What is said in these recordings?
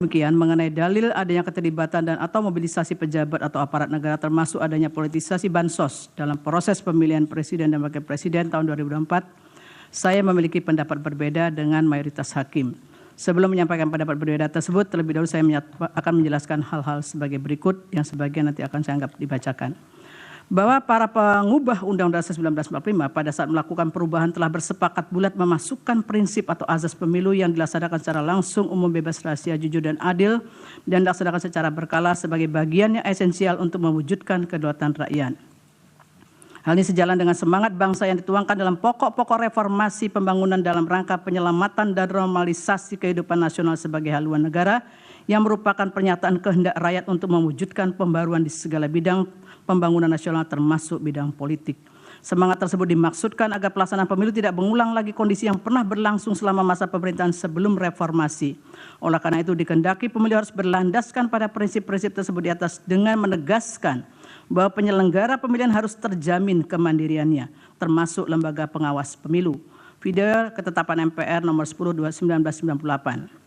Demikian mengenai dalil adanya keterlibatan dan atau mobilisasi pejabat atau aparat negara termasuk adanya politisasi bansos dalam proses pemilihan presiden dan wakil presiden tahun 2024, saya memiliki pendapat berbeda dengan mayoritas hakim. Sebelum menyampaikan pendapat berbeda tersebut, terlebih dahulu saya akan menjelaskan hal-hal sebagai berikut yang sebagian nanti akan saya anggap dibacakan. Bahwa para pengubah Undang-Undang Dasar 1945 pada saat melakukan perubahan telah bersepakat bulat memasukkan prinsip atau azas pemilu yang dilaksanakan secara langsung, umum, bebas, rahasia, jujur, dan adil dan dilaksanakan secara berkala sebagai bagian yang esensial untuk mewujudkan kedaulatan rakyat. Hal ini sejalan dengan semangat bangsa yang dituangkan dalam pokok-pokok reformasi pembangunan dalam rangka penyelamatan dan normalisasi kehidupan nasional sebagai haluan negara yang merupakan pernyataan kehendak rakyat untuk mewujudkan pembaruan di segala bidang pembangunan nasional termasuk bidang politik. Semangat tersebut dimaksudkan agar pelaksanaan pemilu tidak mengulang lagi kondisi yang pernah berlangsung selama masa pemerintahan sebelum reformasi. Oleh karena itu dikehendaki pemilu harus berlandaskan pada prinsip-prinsip tersebut di atas dengan menegaskan bahwa penyelenggara pemilihan harus terjamin kemandiriannya, termasuk lembaga pengawas pemilu. Video ketetapan MPR nomor 10/1998.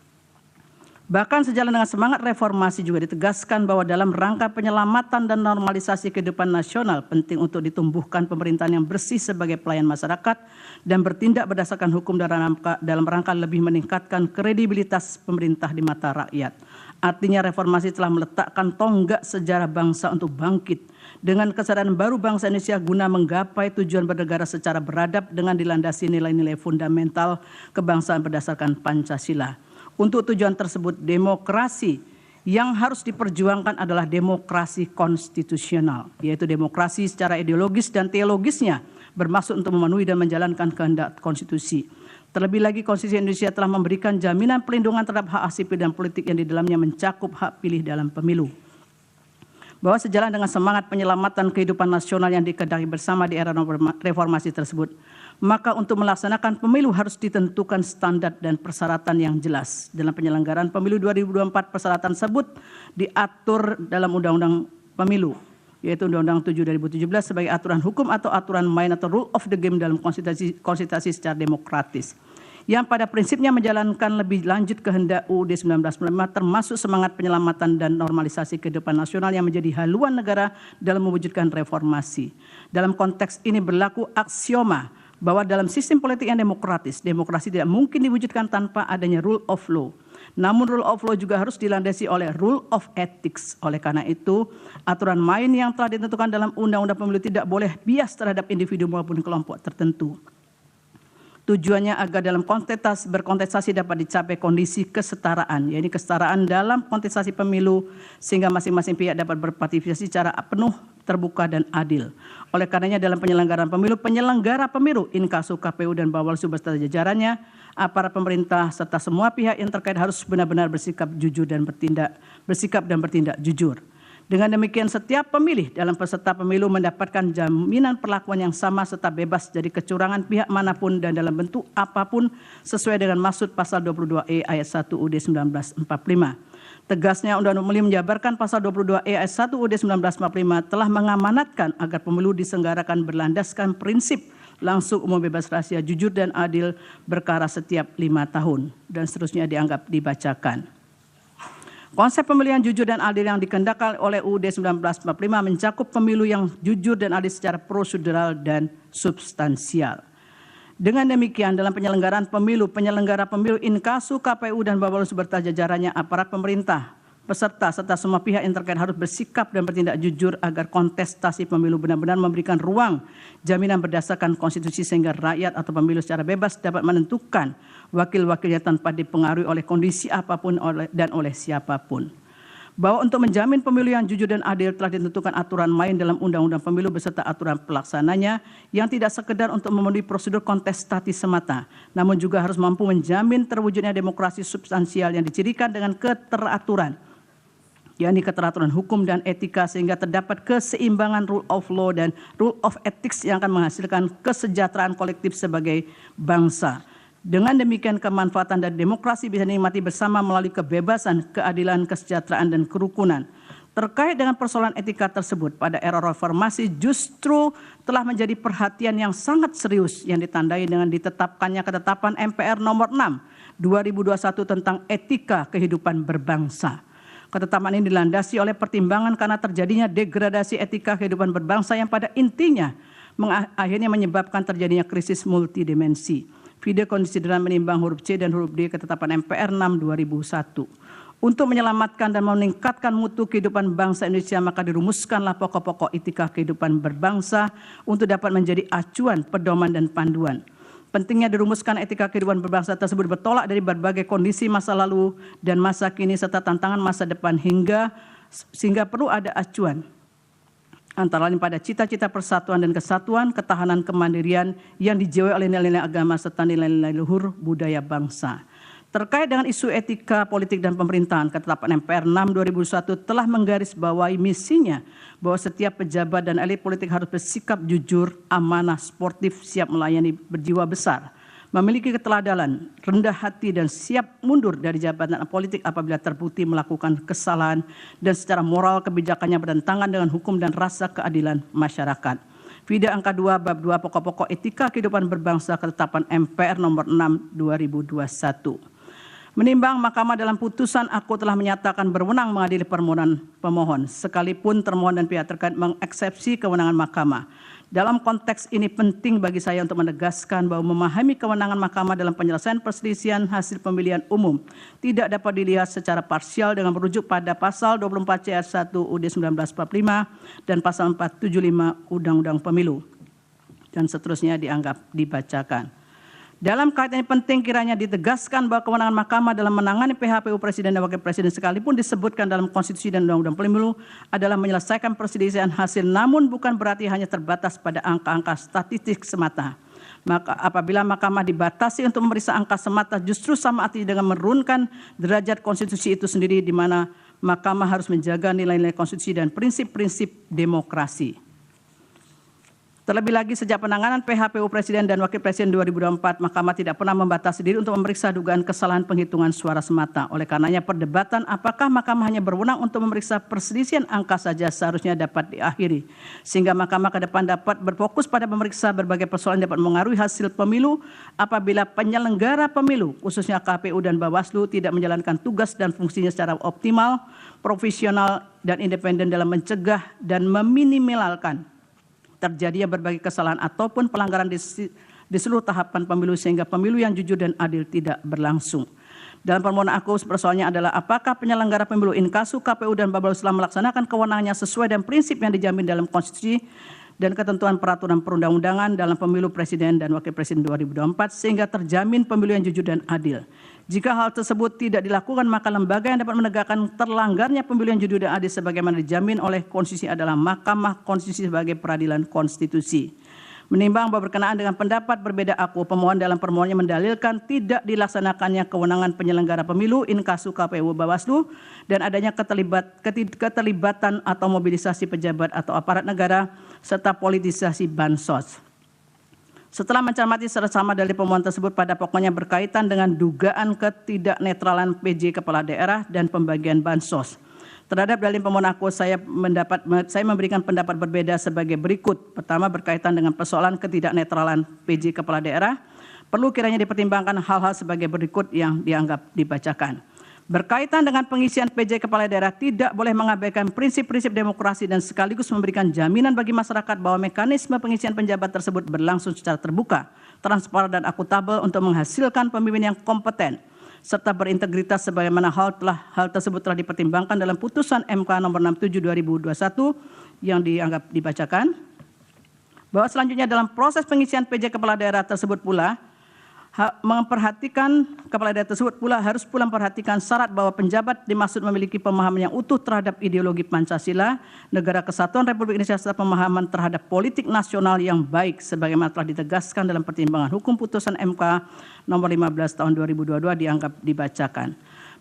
Bahkan sejalan dengan semangat reformasi juga ditegaskan bahwa dalam rangka penyelamatan dan normalisasi kehidupan nasional penting untuk ditumbuhkan pemerintahan yang bersih sebagai pelayan masyarakat dan bertindak berdasarkan hukum dalam rangka lebih meningkatkan kredibilitas pemerintah di mata rakyat. Artinya reformasi telah meletakkan tonggak sejarah bangsa untuk bangkit dengan kesadaran baru bangsa Indonesia guna menggapai tujuan bernegara secara beradab dengan dilandasi nilai-nilai fundamental kebangsaan berdasarkan Pancasila. Untuk tujuan tersebut, demokrasi yang harus diperjuangkan adalah demokrasi konstitusional, yaitu demokrasi secara ideologis dan teologisnya bermaksud untuk memenuhi dan menjalankan kehendak konstitusi. Terlebih lagi, Konstitusi Indonesia telah memberikan jaminan perlindungan terhadap hak sipil dan politik yang di dalamnya mencakup hak pilih dalam pemilu. Bahwa sejalan dengan semangat penyelamatan kehidupan nasional yang dikehendaki bersama di era reformasi tersebut, maka untuk melaksanakan pemilu harus ditentukan standar dan persyaratan yang jelas. Dalam penyelenggaraan pemilu 2024, persyaratan tersebut diatur dalam Undang-Undang Pemilu, yaitu Undang-Undang 7 2017 sebagai aturan hukum atau aturan main atau rule of the game dalam konstitusi secara demokratis, yang pada prinsipnya menjalankan lebih lanjut kehendak UUD 1945 termasuk semangat penyelamatan dan normalisasi kehidupan nasional yang menjadi haluan negara dalam mewujudkan reformasi. Dalam konteks ini berlaku aksioma bahwa dalam sistem politik yang demokratis, demokrasi tidak mungkin diwujudkan tanpa adanya rule of law. Namun rule of law juga harus dilandasi oleh rule of ethics. Oleh karena itu, aturan main yang telah ditentukan dalam Undang-Undang Pemilu tidak boleh bias terhadap individu maupun kelompok tertentu. Tujuannya agar dalam berkontestasi dapat dicapai kondisi kesetaraan, yaitu kesetaraan dalam kontestasi pemilu sehingga masing-masing pihak dapat berpartisipasi secara penuh, terbuka, dan adil. Oleh karenanya dalam penyelenggaraan pemilu, penyelenggara pemilu, Inkasu, KPU, dan Bawaslu beserta jajarannya, aparat pemerintah serta semua pihak yang terkait harus benar-benar bersikap dan bertindak jujur. Dengan demikian setiap pemilih dalam peserta pemilu mendapatkan jaminan perlakuan yang sama serta bebas dari kecurangan pihak manapun dan dalam bentuk apapun sesuai dengan maksud pasal 22E ayat 1 UUD 1945. Tegasnya Undang-Undang Pemilu menjabarkan pasal 22E ayat 1 UUD 1945 telah mengamanatkan agar pemilu diselenggarakan berlandaskan prinsip langsung, umum, bebas, rahasia, jujur, dan adil berkala setiap 5 tahun dan seterusnya dianggap dibacakan. Konsep pemilihan jujur dan adil yang dikehendaki oleh UUD 1945 mencakup pemilu yang jujur dan adil secara prosedural dan substansial. Dengan demikian dalam penyelenggaraan pemilu, penyelenggara pemilu Inkasu, KPU, dan Bawaslu beserta jajarannya, aparat pemerintah, peserta serta semua pihak yang terkait harus bersikap dan bertindak jujur agar kontestasi pemilu benar-benar memberikan ruang jaminan berdasarkan konstitusi sehingga rakyat atau pemilu secara bebas dapat menentukan wakil-wakilnya tanpa dipengaruhi oleh kondisi apapun dan oleh siapapun. Bahwa untuk menjamin pemilu yang jujur dan adil telah ditentukan aturan main dalam Undang-Undang Pemilu beserta aturan pelaksananya yang tidak sekedar untuk memenuhi prosedur kontestasi semata, namun juga harus mampu menjamin terwujudnya demokrasi substansial yang dicirikan dengan keteraturan, yakni keteraturan hukum dan etika sehingga terdapat keseimbangan rule of law dan rule of ethics yang akan menghasilkan kesejahteraan kolektif sebagai bangsa. Dengan demikian kemanfaatan dan demokrasi bisa dinikmati bersama melalui kebebasan, keadilan, kesejahteraan, dan kerukunan. Terkait dengan persoalan etika tersebut pada era reformasi justru telah menjadi perhatian yang sangat serius yang ditandai dengan ditetapkannya ketetapan MPR nomor 6 2021 tentang etika kehidupan berbangsa. Ketetapan ini dilandasi oleh pertimbangan karena terjadinya degradasi etika kehidupan berbangsa yang pada intinya akhirnya menyebabkan terjadinya krisis multidimensi. Video konsideran menimbang huruf C dan huruf D Ketetapan MPR 6/2001. Untuk menyelamatkan dan meningkatkan mutu kehidupan bangsa Indonesia, maka dirumuskanlah pokok-pokok etika kehidupan berbangsa untuk dapat menjadi acuan, pedoman, dan panduan. Pentingnya dirumuskan etika kehidupan berbangsa tersebut bertolak dari berbagai kondisi masa lalu dan masa kini serta tantangan masa depan sehingga perlu ada acuan antara lain pada cita-cita persatuan dan kesatuan, ketahanan kemandirian yang dijiwai oleh nilai-nilai agama serta nilai-nilai luhur budaya bangsa. Terkait dengan isu etika politik dan pemerintahan, Ketetapan MPR 6/2001 telah menggarisbawahi misinya bahwa setiap pejabat dan elit politik harus bersikap jujur, amanah, sportif, siap melayani, berjiwa besar, memiliki keteladanan, rendah hati, dan siap mundur dari jabatan politik apabila terbukti melakukan kesalahan dan secara moral kebijakannya bertentangan dengan hukum dan rasa keadilan masyarakat. Video angka 2 bab 2 pokok-pokok etika kehidupan berbangsa Ketetapan MPR nomor 6/2021. Menimbang Mahkamah dalam putusan aku telah menyatakan berwenang mengadili permohonan pemohon, sekalipun termohon dan pihak terkait mengeksepsi kewenangan Mahkamah. Dalam konteks ini penting bagi saya untuk menegaskan bahwa memahami kewenangan Mahkamah dalam penyelesaian perselisihan hasil pemilihan umum tidak dapat dilihat secara parsial dengan merujuk pada pasal 24 C ayat 1 UUD 1945 dan pasal 475 Undang-Undang Pemilu dan seterusnya dianggap dibacakan. Dalam kaitan ini penting kiranya ditegaskan bahwa kewenangan Mahkamah dalam menangani PHPU Presiden dan Wakil Presiden sekalipun disebutkan dalam Konstitusi dan Undang-Undang Pemilu adalah menyelesaikan perselisihan hasil, namun bukan berarti hanya terbatas pada angka-angka statistik semata. Maka apabila Mahkamah dibatasi untuk memeriksa angka semata, justru sama artinya dengan menurunkan derajat konstitusi itu sendiri, di mana Mahkamah harus menjaga nilai-nilai konstitusi dan prinsip-prinsip demokrasi. Terlebih lagi sejak penanganan PHPU Presiden dan Wakil Presiden 2024, Mahkamah tidak pernah membatasi diri untuk memeriksa dugaan kesalahan penghitungan suara semata. Oleh karenanya perdebatan apakah Mahkamah hanya berwenang untuk memeriksa perselisihan angka saja seharusnya dapat diakhiri. Sehingga Mahkamah ke depan dapat berfokus pada memeriksa berbagai persoalan yang dapat mengaruhi hasil pemilu apabila penyelenggara pemilu, khususnya KPU dan Bawaslu, tidak menjalankan tugas dan fungsinya secara optimal, profesional, dan independen dalam mencegah dan meminimalkan terjadinya berbagai kesalahan ataupun pelanggaran di seluruh tahapan pemilu sehingga pemilu yang jujur dan adil tidak berlangsung. Dalam permohonan aku persoalannya adalah apakah penyelenggara pemilu Inkasu, KPU, dan Bawaslu telah melaksanakan kewenangannya sesuai dengan prinsip yang dijamin dalam konstitusi dan ketentuan peraturan perundang-undangan dalam pemilu Presiden dan Wakil Presiden 2024 sehingga terjamin pemilu yang jujur dan adil. Jika hal tersebut tidak dilakukan, maka lembaga yang dapat menegakkan terlanggarnya pemilu yang jujur dan adil sebagaimana dijamin oleh konstitusi adalah Mahkamah Konstitusi sebagai peradilan konstitusi. Menimbang bahwa berkenaan dengan pendapat berbeda aku, pemohon dalam permohonannya mendalilkan tidak dilaksanakannya kewenangan penyelenggara pemilu Inkasu, KPU, Bawaslu dan adanya keterlibatan atau mobilisasi pejabat atau aparat negara serta politisasi bansos. Setelah mencermati secara dalil pemohon tersebut pada pokoknya berkaitan dengan dugaan ketidaknetralan PJ Kepala Daerah dan pembagian bansos. Terhadap dalil pemohon aku, saya memberikan pendapat berbeda sebagai berikut. Pertama, berkaitan dengan persoalan ketidaknetralan PJ Kepala Daerah, perlu kiranya dipertimbangkan hal-hal sebagai berikut yang dianggap dibacakan. Berkaitan dengan pengisian PJ Kepala Daerah tidak boleh mengabaikan prinsip-prinsip demokrasi dan sekaligus memberikan jaminan bagi masyarakat bahwa mekanisme pengisian penjabat tersebut berlangsung secara terbuka, transparan, dan akuntabel untuk menghasilkan pemimpin yang kompeten serta berintegritas sebagaimana hal tersebut telah dipertimbangkan dalam putusan MK nomor 67/2021 yang dianggap dibacakan. Bahwa selanjutnya dalam proses pengisian PJ Kepala Daerah tersebut pula harus pula memperhatikan syarat bahwa penjabat dimaksud memiliki pemahaman yang utuh terhadap ideologi Pancasila, Negara Kesatuan Republik Indonesia serta pemahaman terhadap politik nasional yang baik sebagaimana telah ditegaskan dalam pertimbangan hukum putusan MK nomor 15 tahun 2022 dianggap dibacakan.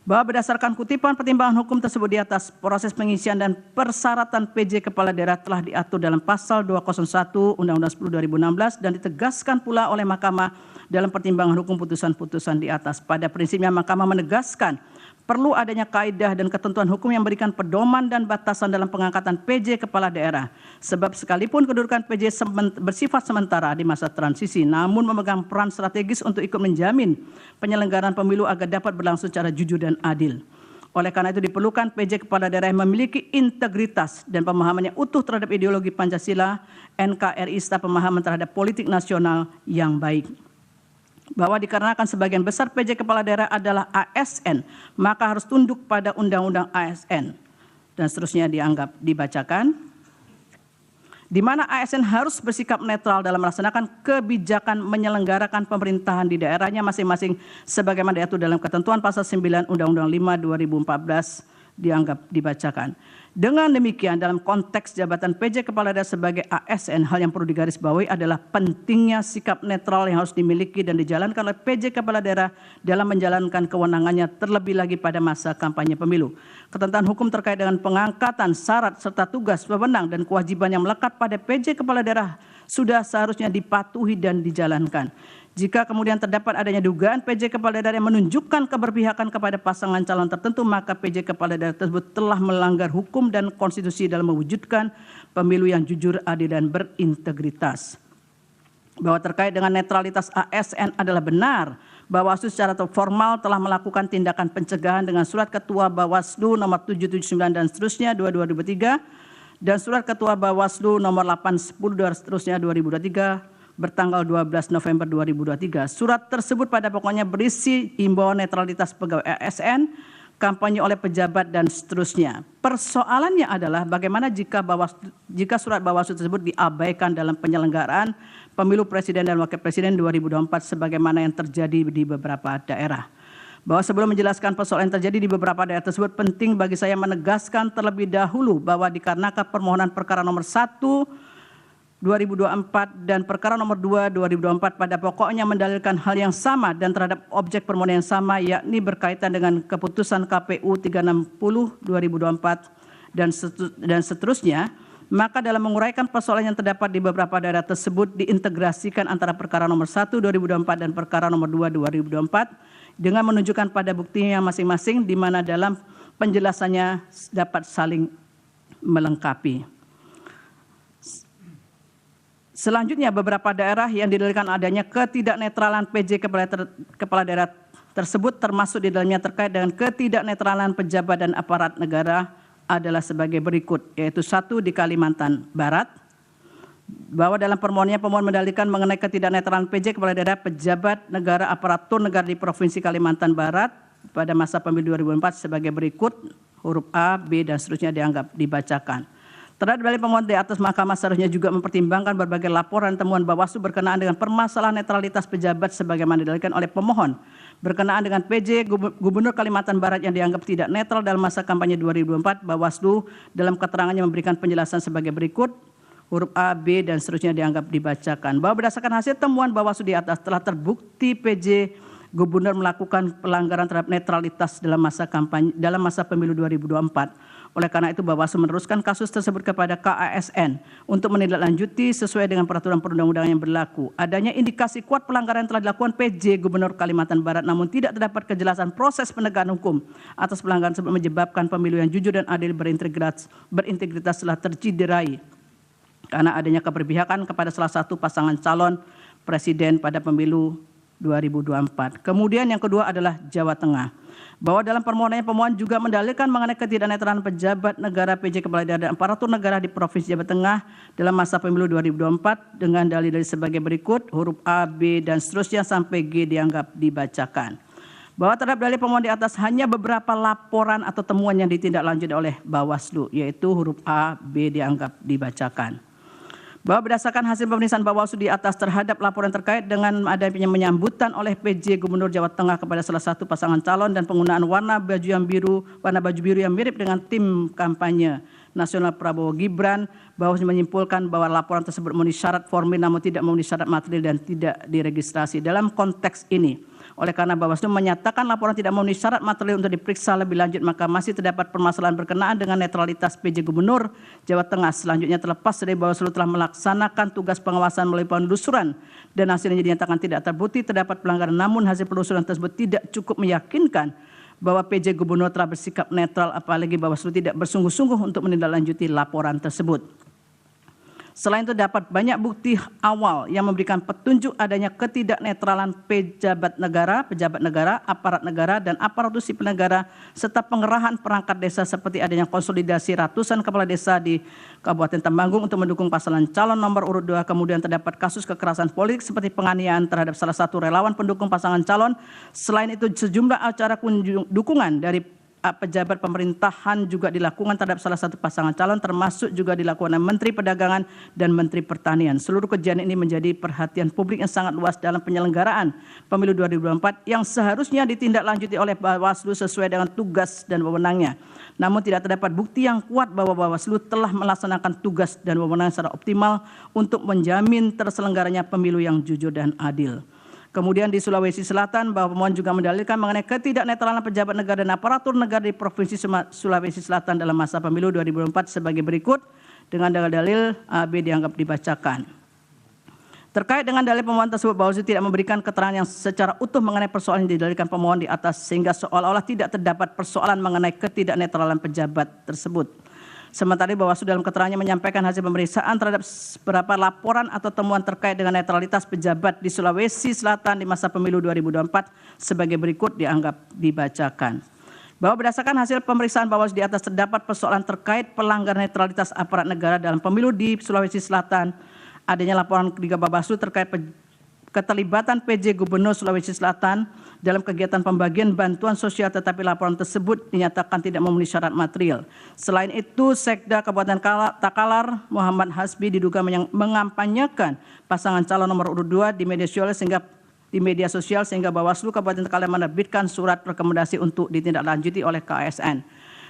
Bahwa berdasarkan kutipan pertimbangan hukum tersebut di atas, proses pengisian dan persyaratan PJ Kepala Daerah telah diatur dalam pasal 201 Undang-Undang 10 2016 dan ditegaskan pula oleh Mahkamah dalam pertimbangan hukum putusan-putusan di atas. Pada prinsipnya Mahkamah menegaskan perlu adanya kaidah dan ketentuan hukum yang memberikan pedoman dan batasan dalam pengangkatan PJ Kepala Daerah. Sebab sekalipun kedudukan PJ bersifat sementara di masa transisi, namun memegang peran strategis untuk ikut menjamin penyelenggaraan pemilu agar dapat berlangsung secara jujur dan adil. Oleh karena itu diperlukan PJ Kepala Daerah yang memiliki integritas dan pemahamannya utuh terhadap ideologi Pancasila, NKRI, serta pemahaman terhadap politik nasional yang baik. Bahwa dikarenakan sebagian besar PJ Kepala Daerah adalah ASN, maka harus tunduk pada Undang-Undang ASN. Dan seterusnya dibacakan. Di mana ASN harus bersikap netral dalam melaksanakan kebijakan menyelenggarakan pemerintahan di daerahnya masing-masing sebagaimana diatur dalam ketentuan pasal 9 Undang-Undang 5 2014 dibacakan. Dengan demikian dalam konteks jabatan PJ Kepala Daerah sebagai ASN, hal yang perlu digarisbawahi adalah pentingnya sikap netral yang harus dimiliki dan dijalankan oleh PJ Kepala Daerah dalam menjalankan kewenangannya terlebih lagi pada masa kampanye pemilu. Ketentuan hukum terkait dengan pengangkatan, syarat, serta tugas, wewenang, dan kewajiban yang melekat pada PJ Kepala Daerah sudah seharusnya dipatuhi dan dijalankan. Jika kemudian terdapat adanya dugaan PJ Kepala Daerah yang menunjukkan keberpihakan kepada pasangan calon tertentu, maka PJ Kepala Daerah tersebut telah melanggar hukum dan konstitusi dalam mewujudkan pemilu yang jujur, adil, dan berintegritas. Bahwa terkait dengan netralitas ASN adalah benar, Bawaslu secara formal telah melakukan tindakan pencegahan dengan surat Ketua Bawaslu nomor 779 dan seterusnya 2023 dan surat Ketua Bawaslu nomor 810 dan seterusnya 2023 bertanggal 12 November 2023. Surat tersebut pada pokoknya berisi himbauan netralitas pegawai ASN, kampanye oleh pejabat, dan seterusnya. Persoalannya adalah bagaimana jika surat Bawaslu tersebut diabaikan dalam penyelenggaraan pemilu presiden dan wakil presiden 2024 sebagaimana yang terjadi di beberapa daerah. Bahwa sebelum menjelaskan persoalan yang terjadi di beberapa daerah tersebut, penting bagi saya menegaskan terlebih dahulu bahwa dikarenakan permohonan perkara nomor 1 2024 dan perkara nomor 2 2024 pada pokoknya mendalilkan hal yang sama dan terhadap objek permohonan yang sama, yakni berkaitan dengan keputusan KPU 360 2024 dan seterusnya, maka dalam menguraikan persoalan yang terdapat di beberapa daerah tersebut diintegrasikan antara perkara nomor 1 2024 dan perkara nomor 2 2024 dengan menunjukkan pada buktinya masing-masing di mana dalam penjelasannya dapat saling melengkapi. Selanjutnya, beberapa daerah yang didalilkan adanya ketidaknetralan PJ Kepala Daerah tersebut termasuk di dalamnya terkait dengan ketidaknetralan pejabat dan aparat negara adalah sebagai berikut, yaitu 1 di Kalimantan Barat, bahwa dalam permohonannya pemohon mendalilkan mengenai ketidaknetralan PJ Kepala Daerah pejabat negara aparatur negara di Provinsi Kalimantan Barat pada masa pemilu 2004 sebagai berikut, huruf A, B, dan seterusnya dibacakan. Terhadap dalil pemohon di atas, Mahkamah seharusnya juga mempertimbangkan berbagai laporan temuan Bawaslu berkenaan dengan permasalahan netralitas pejabat sebagaimana didalilkan oleh pemohon berkenaan dengan PJ Gubernur Kalimantan Barat yang dianggap tidak netral dalam masa kampanye 2024. Bawaslu dalam keterangannya memberikan penjelasan sebagai berikut, huruf A, B, dan seterusnya dibacakan. Bahwa berdasarkan hasil temuan Bawaslu di atas telah terbukti PJ Gubernur melakukan pelanggaran terhadap netralitas dalam masa pemilu 2024. Oleh karena itu Bawaslu meneruskan kasus tersebut kepada KASN untuk menindaklanjuti sesuai dengan peraturan perundang-undangan yang berlaku. Adanya indikasi kuat pelanggaran yang telah dilakukan PJ Gubernur Kalimantan Barat, namun tidak terdapat kejelasan proses penegakan hukum atas pelanggaran tersebut menyebabkan pemilu yang jujur dan adil berintegritas telah tercederai karena adanya keberpihakan kepada salah satu pasangan calon presiden pada pemilu 2024. Kemudian yang kedua adalah Jawa Tengah. Bahwa dalam permohonannya pemohon juga mendalilkan mengenai ketidaknetralan pejabat negara PJ Kepala Daerah dan aparatur negara di Provinsi Jawa Tengah dalam masa pemilu 2024 dengan dalil-dalil sebagai berikut, huruf A, B, dan seterusnya sampai G dibacakan. Bahwa terhadap dalil pemohon di atas hanya beberapa laporan atau temuan yang ditindaklanjuti oleh Bawaslu, yaitu huruf A, B dibacakan. Bahwa berdasarkan hasil pemeriksaan Bawaslu di atas terhadap laporan terkait dengan adanya menyambutan oleh PJ Gubernur Jawa Tengah kepada salah satu pasangan calon dan penggunaan warna baju biru yang mirip dengan tim kampanye nasional Prabowo Gibran, Bawaslu menyimpulkan bahwa laporan tersebut memenuhi syarat formil namun tidak memenuhi syarat material dan tidak diregistrasi. Dalam konteks ini, oleh karena Bawaslu menyatakan laporan tidak memenuhi syarat material untuk diperiksa lebih lanjut, maka masih terdapat permasalahan berkenaan dengan netralitas PJ Gubernur Jawa Tengah. Selanjutnya, terlepas dari Bawaslu telah melaksanakan tugas pengawasan melalui penelusuran dan hasilnya dinyatakan tidak terbukti terdapat pelanggaran, namun hasil penelusuran tersebut tidak cukup meyakinkan bahwa PJ Gubernur telah bersikap netral, apalagi Bawaslu tidak bersungguh-sungguh untuk menindaklanjuti laporan tersebut. Selain itu dapat banyak bukti awal yang memberikan petunjuk adanya ketidaknetralan pejabat negara, aparat negara, dan aparatur sipil negara, serta pengerahan perangkat desa seperti adanya konsolidasi ratusan kepala desa di Kabupaten Temanggung untuk mendukung pasangan calon nomor urut 2. Kemudian terdapat kasus kekerasan politik seperti penganiayaan terhadap salah satu relawan pendukung pasangan calon. Selain itu sejumlah acara dukungan dari pejabat pemerintahan juga dilakukan terhadap salah satu pasangan calon, termasuk juga dilakukan oleh Menteri Perdagangan dan Menteri Pertanian. Seluruh kejadian ini menjadi perhatian publik yang sangat luas dalam penyelenggaraan Pemilu 2024 yang seharusnya ditindaklanjuti oleh Bawaslu sesuai dengan tugas dan wewenangnya. Namun tidak terdapat bukti yang kuat bahwa Bawaslu telah melaksanakan tugas dan wewenang secara optimal untuk menjamin terselenggaranya pemilu yang jujur dan adil. Kemudian di Sulawesi Selatan, bahwa pemohon juga mendalilkan mengenai ketidaknetralan pejabat negara dan aparatur negara di Provinsi Sulawesi Selatan dalam masa pemilu 2024 sebagai berikut, dengan dalil A, B dianggap dibacakan. Terkait dengan dalil pemohon tersebut, Bawaslu tidak memberikan keterangan yang secara utuh mengenai persoalan yang didalilkan pemohon di atas, sehingga seolah-olah tidak terdapat persoalan mengenai ketidaknetralan pejabat tersebut. Sementara Bawaslu dalam keterangannya menyampaikan hasil pemeriksaan terhadap beberapa laporan atau temuan terkait dengan netralitas pejabat di Sulawesi Selatan di masa pemilu 2024 sebagai berikut dianggap dibacakan. Bahwa berdasarkan hasil pemeriksaan Bawaslu di atas terdapat persoalan terkait pelanggaran netralitas aparat negara dalam pemilu di Sulawesi Selatan. Adanya laporan ketiga Bawaslu terkait keterlibatan PJ Gubernur Sulawesi Selatan dalam kegiatan pembagian bantuan sosial, tetapi laporan tersebut dinyatakan tidak memenuhi syarat material. Selain itu, Sekda Kabupaten Takalar Muhammad Hasbi diduga mengampanyekan pasangan calon nomor urut 2 di media sosial sehingga Bawaslu Kabupaten Takalar menerbitkan surat rekomendasi untuk ditindaklanjuti oleh KASN.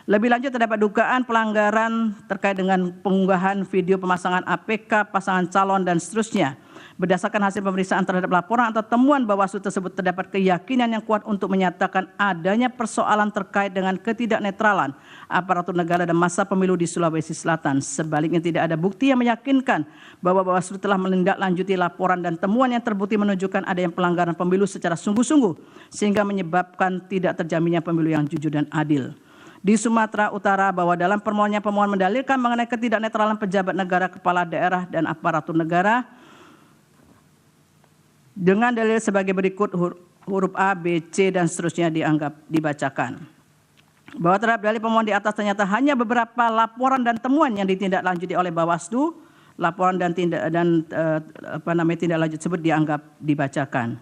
Lebih lanjut terdapat dugaan pelanggaran terkait dengan pengunggahan video pemasangan APK pasangan calon dan seterusnya. Berdasarkan hasil pemeriksaan terhadap laporan atau temuan Bawaslu tersebut, terdapat keyakinan yang kuat untuk menyatakan adanya persoalan terkait dengan ketidaknetralan aparatur negara dan masa pemilu di Sulawesi Selatan. Sebaliknya tidak ada bukti yang meyakinkan bahwa Bawaslu telah menindaklanjuti laporan dan temuan yang terbukti menunjukkan adanya pelanggaran pemilu secara sungguh-sungguh sehingga menyebabkan tidak terjaminnya pemilu yang jujur dan adil. Di Sumatera Utara, bahwa dalam permohonannya pemohon mendalilkan mengenai ketidaknetralan pejabat negara, kepala daerah, dan aparatur negara dengan dalil sebagai berikut, huruf A, B, C, dan seterusnya dianggap dibacakan. Bahwa terhadap dalil pemohon di atas ternyata hanya beberapa laporan dan temuan yang ditindaklanjuti oleh Bawaslu, laporan dan tindak lanjut tersebut dianggap dibacakan.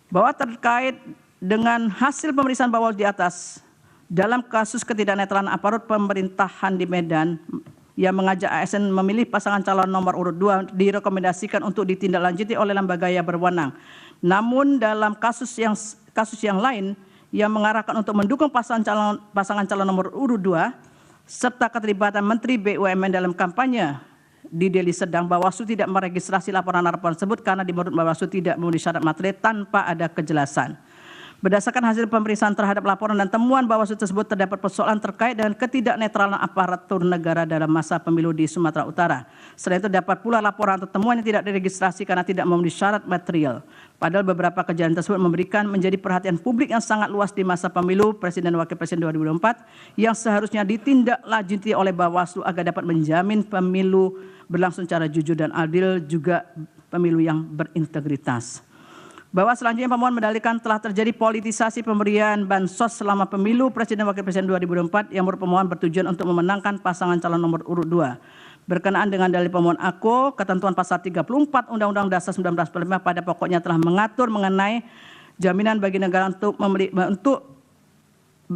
Bahwa terkait dengan hasil pemeriksaan Bawaslu di atas, dalam kasus ketidaknetralan aparat pemerintahan di Medan yang mengajak ASN memilih pasangan calon nomor urut 2 direkomendasikan untuk ditindaklanjuti oleh lembaga yang berwenang. Namun dalam kasus yang lain yang mengarahkan untuk mendukung pasangan calon nomor urut 2 serta keterlibatan Menteri BUMN dalam kampanye di Deli Serdang, Bawaslu tidak meregistrasi laporan-laporan tersebut karena menurut Bawaslu tidak memenuhi syarat material tanpa ada kejelasan. Berdasarkan hasil pemeriksaan terhadap laporan dan temuan Bawaslu tersebut, terdapat persoalan terkait dengan ketidaknetralan aparatur negara dalam masa pemilu di Sumatera Utara. Selain itu dapat pula laporan atau temuan yang tidak diregistrasi karena tidak memenuhi syarat material. Padahal beberapa kejadian tersebut menjadi perhatian publik yang sangat luas di masa pemilu Presiden dan Wakil Presiden 2024 yang seharusnya ditindaklanjuti oleh Bawaslu agar dapat menjamin pemilu berlangsung secara jujur dan adil, juga pemilu yang berintegritas. Bahwa selanjutnya pemohon mendalilkan telah terjadi politisasi pemberian bansos selama pemilu Presiden dan Wakil Presiden 2024 yang menurut pemohon bertujuan untuk memenangkan pasangan calon nomor urut 2. Berkenaan dengan dalil pemohon aku, ketentuan pasal 34 Undang-Undang Dasar 1945 pada pokoknya telah mengatur mengenai jaminan bagi negara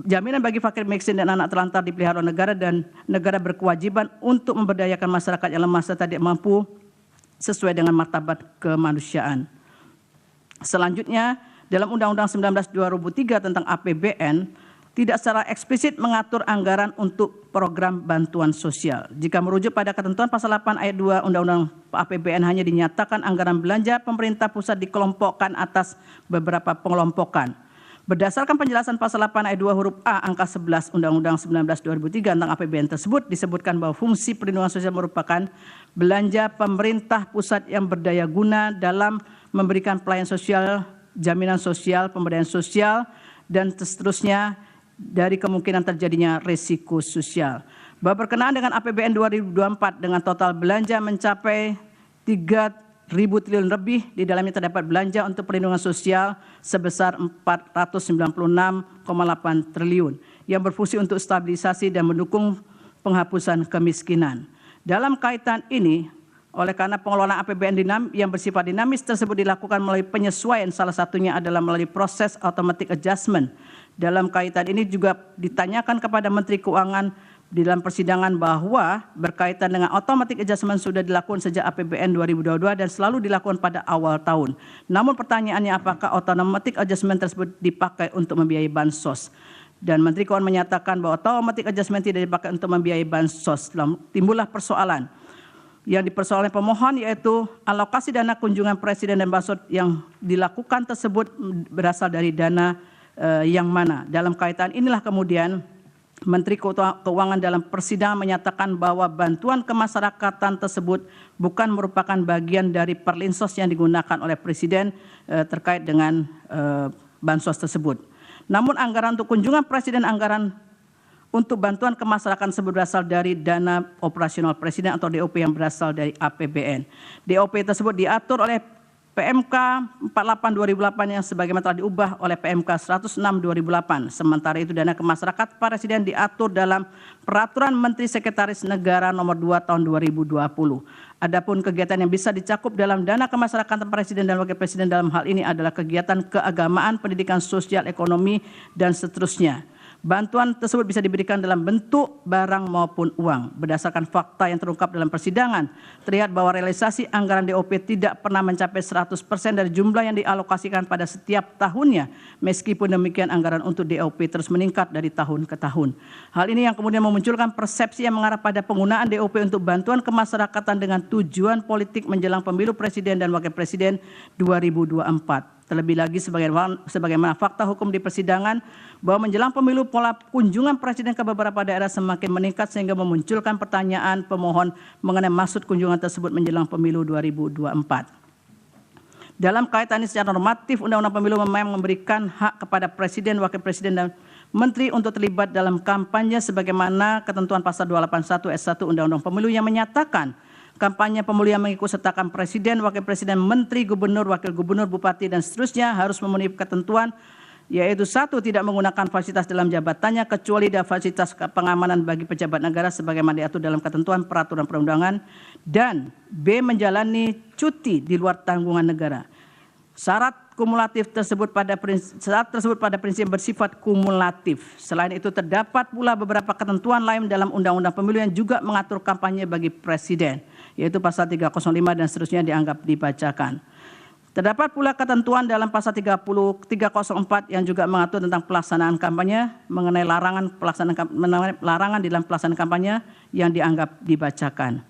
jaminan bagi fakir miskin dan anak terlantar dipelihara negara, dan negara berkewajiban untuk memberdayakan masyarakat yang lemah serta tidak mampu sesuai dengan martabat kemanusiaan. Selanjutnya, dalam Undang-Undang 19/2003 tentang APBN tidak secara eksplisit mengatur anggaran untuk program bantuan sosial. Jika merujuk pada ketentuan pasal 8 ayat 2 Undang-Undang APBN hanya dinyatakan anggaran belanja pemerintah pusat dikelompokkan atas beberapa pengelompokan. Berdasarkan penjelasan pasal 8 ayat 2 huruf A angka 11 Undang-Undang 19/2003 tentang APBN tersebut disebutkan bahwa fungsi perlindungan sosial merupakan belanja pemerintah pusat yang berdaya guna dalam memberikan pelayanan sosial, jaminan sosial, pemberdayaan sosial, dan seterusnya dari kemungkinan terjadinya risiko sosial. Bahwa berkenaan dengan APBN 2024 dengan total belanja mencapai 3.000 triliun lebih, di dalamnya terdapat belanja untuk perlindungan sosial sebesar 496,8 triliun yang berfungsi untuk stabilisasi dan mendukung penghapusan kemiskinan. Dalam kaitan ini, oleh karena pengelolaan APBN yang bersifat dinamis tersebut dilakukan melalui penyesuaian, salah satunya adalah melalui proses automatic adjustment. Dalam kaitan ini juga ditanyakan kepada Menteri Keuangan di dalam persidangan bahwa berkaitan dengan automatic adjustment sudah dilakukan sejak APBN 2022 dan selalu dilakukan pada awal tahun. Namun pertanyaannya, apakah automatic adjustment tersebut dipakai untuk membiayai bansos? Dan Menteri Keuangan menyatakan bahwa automatic adjustment tidak dipakai untuk membiayai bansos. Timbullah persoalan yang dipersoalkan pemohon, yaitu alokasi dana kunjungan Presiden dan bansos yang dilakukan tersebut berasal dari dana yang mana. Dalam kaitan inilah kemudian Menteri Keuangan dalam persidangan menyatakan bahwa bantuan kemasyarakatan tersebut bukan merupakan bagian dari perlinsos yang digunakan oleh Presiden terkait dengan bansos tersebut. Namun anggaran untuk kunjungan Presiden, anggaran untuk bantuan kemasyarakatan tersebut berasal dari dana operasional Presiden atau DOP yang berasal dari APBN. DOP tersebut diatur oleh PMK 48/2008 yang sebagaimana telah diubah oleh PMK 106/2008. Sementara itu dana kemasyarakatan Presiden diatur dalam Peraturan Menteri Sekretaris Negara Nomor 2 Tahun 2020. Adapun kegiatan yang bisa dicakup dalam dana kemasyarakatan Presiden dan Wakil Presiden dalam hal ini adalah kegiatan keagamaan, pendidikan, sosial, ekonomi, dan seterusnya. Bantuan tersebut bisa diberikan dalam bentuk barang maupun uang. Berdasarkan fakta yang terungkap dalam persidangan, terlihat bahwa realisasi anggaran DOP tidak pernah mencapai 100% dari jumlah yang dialokasikan pada setiap tahunnya. Meskipun demikian, anggaran untuk DOP terus meningkat dari tahun ke tahun. Hal ini yang kemudian memunculkan persepsi yang mengarah pada penggunaan DOP untuk bantuan kemasyarakatan dengan tujuan politik menjelang pemilu Presiden dan Wakil Presiden 2024. Terlebih lagi sebagaimana fakta hukum di persidangan bahwa menjelang pemilu pola kunjungan Presiden ke beberapa daerah semakin meningkat sehingga memunculkan pertanyaan pemohon mengenai maksud kunjungan tersebut menjelang pemilu 2024. Dalam kaitan ini secara normatif, Undang-Undang Pemilu memang memberikan hak kepada Presiden, Wakil Presiden, dan Menteri untuk terlibat dalam kampanye sebagaimana ketentuan pasal 281 ayat 1 Undang-Undang Pemilu yang menyatakan kampanye pemilu yang mengikut sertakan Presiden, Wakil Presiden, Menteri, Gubernur, Wakil Gubernur, Bupati, dan seterusnya harus memenuhi ketentuan, yaitu 1. Tidak menggunakan fasilitas dalam jabatannya kecuali ada fasilitas pengamanan bagi pejabat negara sebagaimana diatur dalam ketentuan peraturan perundangan, dan B. Menjalani cuti di luar tanggungan negara. Syarat tersebut pada prinsip bersifat kumulatif. Selain itu terdapat pula beberapa ketentuan lain dalam Undang-Undang Pemilu yang juga mengatur kampanye bagi Presiden, yaitu pasal 305 dan seterusnya dianggap dibacakan. Terdapat pula ketentuan dalam pasal 304 yang juga mengatur tentang pelaksanaan kampanye mengenai larangan dalam pelaksanaan kampanye yang dianggap dibacakan.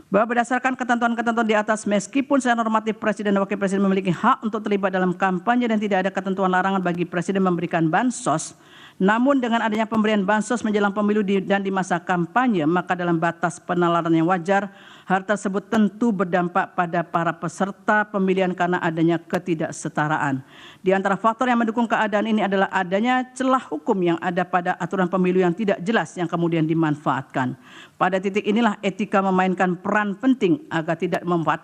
Bahwa berdasarkan ketentuan-ketentuan di atas, meskipun secara normatif Presiden dan Wakil Presiden memiliki hak untuk terlibat dalam kampanye dan tidak ada ketentuan larangan bagi Presiden memberikan bansos, namun dengan adanya pemberian bansos menjelang pemilu dan di masa kampanye, maka dalam batas penalaran yang wajar, hal tersebut tentu berdampak pada para peserta pemilihan karena adanya ketidaksetaraan. Di antara faktor yang mendukung keadaan ini adalah adanya celah hukum yang ada pada aturan pemilu yang tidak jelas yang kemudian dimanfaatkan. Pada titik inilah etika memainkan peran penting agar tidak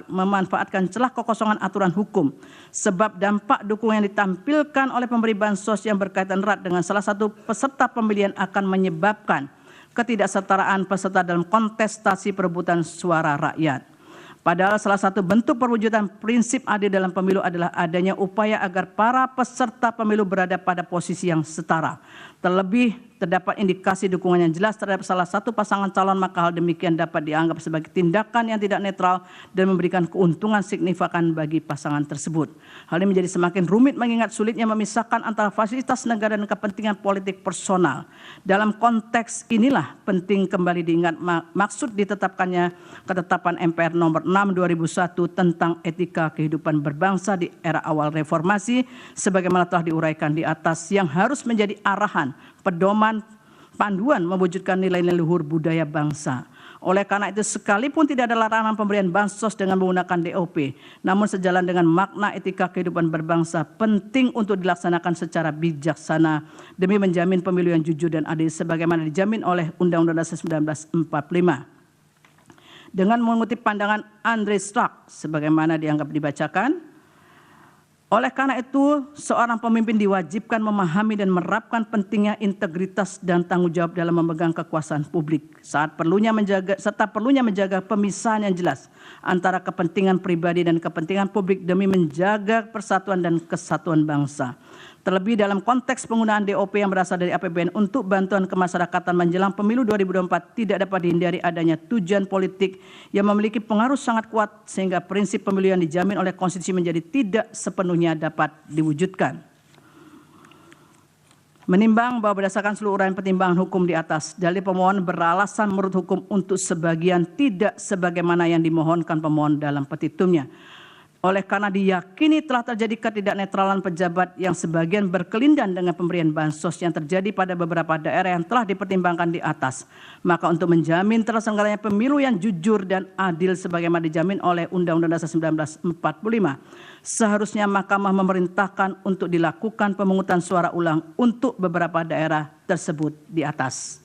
memanfaatkan celah kekosongan aturan hukum. Sebab dampak dukungan yang ditampilkan oleh pemberi bansos yang berkaitan erat dengan salah satu peserta pemilihan akan menyebabkan ketidaksetaraan peserta dalam kontestasi perebutan suara rakyat. Padahal salah satu bentuk perwujudan prinsip adil dalam pemilu adalah adanya upaya agar para peserta pemilu berada pada posisi yang setara. Terlebih terdapat indikasi dukungan yang jelas terhadap salah satu pasangan calon, maka hal demikian dapat dianggap sebagai tindakan yang tidak netral dan memberikan keuntungan signifikan bagi pasangan tersebut. Hal ini menjadi semakin rumit mengingat sulitnya memisahkan antara fasilitas negara dan kepentingan politik personal. Dalam konteks inilah penting kembali diingat maksud ditetapkannya ketetapan MPR nomor 6 2001 tentang etika kehidupan berbangsa di era awal reformasi sebagaimana telah diuraikan di atas, yang harus menjadi arahan, pedoman, panduan mewujudkan nilai-nilai luhur budaya bangsa. Oleh karena itu, sekalipun tidak ada larangan pemberian bansos dengan menggunakan DOP, namun sejalan dengan makna etika kehidupan berbangsa, penting untuk dilaksanakan secara bijaksana demi menjamin pemilu yang jujur dan adil sebagaimana dijamin oleh Undang-Undang Dasar 1945. Dengan mengutip pandangan Andre Strack sebagaimana dianggap dibacakan, oleh karena itu, seorang pemimpin diwajibkan memahami dan menerapkan pentingnya integritas dan tanggung jawab dalam memegang kekuasaan publik, serta perlunya menjaga pemisahan yang jelas antara kepentingan pribadi dan kepentingan publik demi menjaga persatuan dan kesatuan bangsa. Terlebih dalam konteks penggunaan DOP yang berasal dari APBN untuk bantuan kemasyarakatan menjelang pemilu 2024 tidak dapat dihindari adanya tujuan politik yang memiliki pengaruh sangat kuat sehingga prinsip pemilu yang dijamin oleh konstitusi menjadi tidak sepenuhnya dapat diwujudkan. Menimbang bahwa berdasarkan seluruh uraian pertimbangan hukum di atas, dalil pemohon beralasan menurut hukum untuk sebagian tidak sebagaimana yang dimohonkan pemohon dalam petitumnya. Oleh karena diyakini telah terjadi ketidaknetralan pejabat yang sebagian berkelindan dengan pemberian bansos yang terjadi pada beberapa daerah yang telah dipertimbangkan di atas, maka untuk menjamin terselenggaranya pemilu yang jujur dan adil sebagaimana dijamin oleh Undang-Undang Dasar 1945, seharusnya Mahkamah memerintahkan untuk dilakukan pemungutan suara ulang untuk beberapa daerah tersebut di atas.